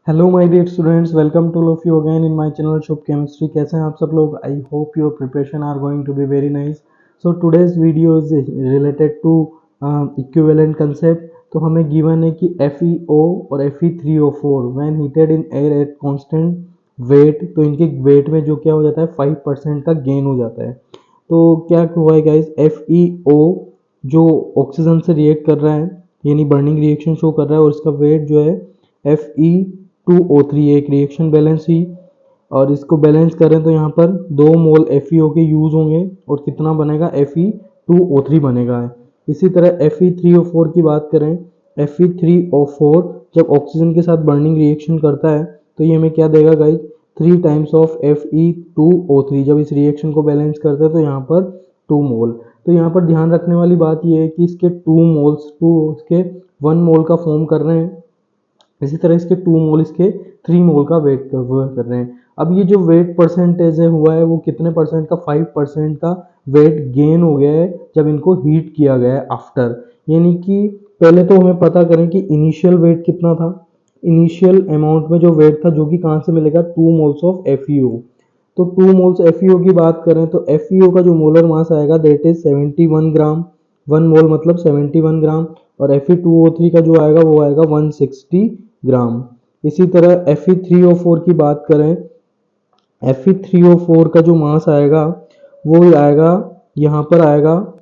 Hello my dear students, welcome to all of you again in my channel Shubh chemistry. कैसे हैं आप सब लोग? I hope your preparation are going to be very nice. So today's video is related to equivalent concept. तो हमें given है कि FeO और Fe3O4 when heated in air at constant weight, तो इनके वेट में जो क्या हो जाता है 5% का गेन हो जाता है। तो क्या हुआ है गाइस, FeO जो ऑक्सीजन से रिएक्ट कर रहा है यानी बर्निंग रिएक्शन शो कर रहा है और इसका वेट जो है Fe2O3, एक रिएक्शन बैलेंस ही, और इसको बैलेंस करें तो यहाँ पर 2 मोल FeO के यूज होंगे और कितना बनेगा Fe2O3 बनेगा। इसी तरह Fe3O4 की बात करें, Fe3O4 जब ऑक्सीजन के साथ बर्निंग रिएक्शन करता है तो ये हमें क्या देगा गाइज, 3 टाइम्स ऑफ Fe2O3। जब इस रिएक्शन को बैलेंस करते हैं तो यहाँ पर 2 मोल। तो यहाँ पर ध्यान रखने वाली बात ये है कि इसके 2 मोल्स 2 इसके 1 मोल का फॉर्म कर रहे हैं, इसी तरह इसके 2 मोल इसके 3 मोल का वेट कर रहे हैं। अब ये जो वेट परसेंटेज है हुआ है वो कितने परसेंट का, 5% का वेट गेन हो गया है जब इनको हीट किया गया है आफ्टर। यानी कि पहले तो हमें पता करें कि इनिशियल वेट कितना था। इनिशियल अमाउंट में जो वेट था जो कि कहाँ से मिलेगा, 2 मोल्स ऑफ FeO। तो 2 मोल्स FeO की बात करें तो FeO का जो मोलर मास आएगा दैट इज 71 ग्राम। 1 मोल मतलब 71 ग्राम। और Fe2O3 का जो आएगा वो आएगा 160 ग्राम। इसी तरह Fe3O4 की बात करें, Fe3O4 का जो मास आएगा वो आएगा, यहाँ पर आएगा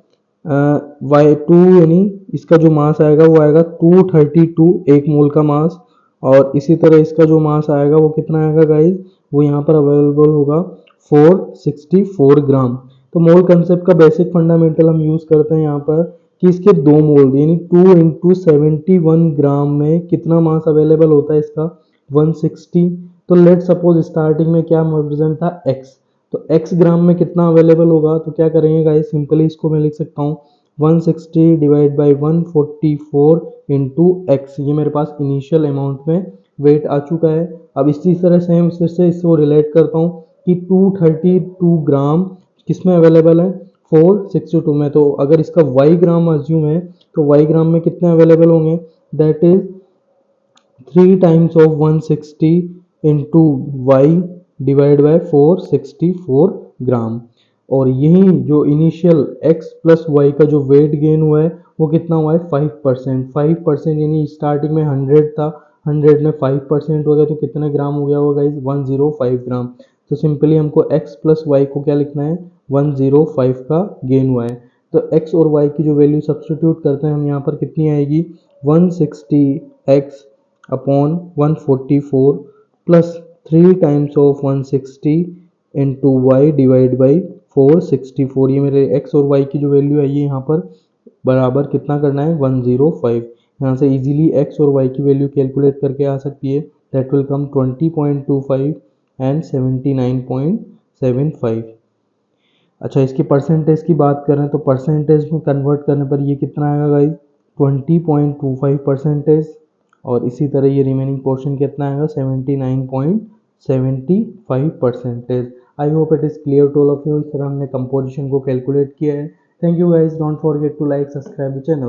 Y2, यानी इसका जो मास आएगा वो आएगा 232, 1 मोल का मास। और इसी तरह इसका जो मास आएगा वो कितना आएगा गाइज, वो यहाँ पर अवेलेबल होगा 464 ग्राम। तो मोल कंसेप्ट का बेसिक फंडामेंटल हम यूज करते हैं यहाँ पर कि इसके 2 मोल यानी 2 इंटू 71 ग्राम में कितना मास अवेलेबल होता है इसका, 160। तो लेट सपोज स्टार्टिंग में क्या रिप्रेजेंट था, x। तो x ग्राम में कितना अवेलेबल होगा, तो क्या करेंगे गाइस, सिंपली इसको मैं लिख सकता हूँ 160 डिवाइड बाई 144 इंटू एक्स। ये मेरे पास इनिशियल अमाउंट में वेट आ चुका है। अब इसी तरह सेम फिर से इसको रिलेट करता हूँ कि 232 ग्राम किसमें अवेलेबल है, 462 में। तो अगर इसका y ग्राम अज्यूम है तो y ग्राम में कितने अवेलेबल होंगे, that is 3 times of 160 into Y divide by 464 gram. और यही जो इनिशियल x प्लस वाई का जो वेट गेन हुआ है वो कितना हुआ है, 5%। 5% यानी स्टार्टिंग में 100 था, 100 में 5% हो गया तो कितने ग्राम हो गया होगा गाइस, 105 ग्राम। तो सिंपली हमको x प्लस वाई को क्या लिखना है, 105 का गेन हुआ है। तो x और y की जो वैल्यू सब्सटीट्यूट करते हैं हम यहाँ पर कितनी आएगी, 160x upon 144 plus 3 times of 160 into Y divide by 464। ये मेरे x और y की जो वैल्यू है ये यहाँ पर बराबर कितना करना है, 105। यहाँ से इजीली x और y की वैल्यू कैलकुलेट करके आ सकती है, दैट विल कम 20.25 एंड 79.75। अच्छा, इसकी परसेंटेज की बात करें तो परसेंटेज में कन्वर्ट करने पर ये कितना आएगा गाइस, 20.25%। और इसी तरह ये रिमेनिंग पोर्शन कितना आएगा, 79.75%। I hope it is clear to all of you. इस तरह हमने कंपोजिशन को कैलकुलेट किया है। Thank you guys, don't forget to like subscribe the channel.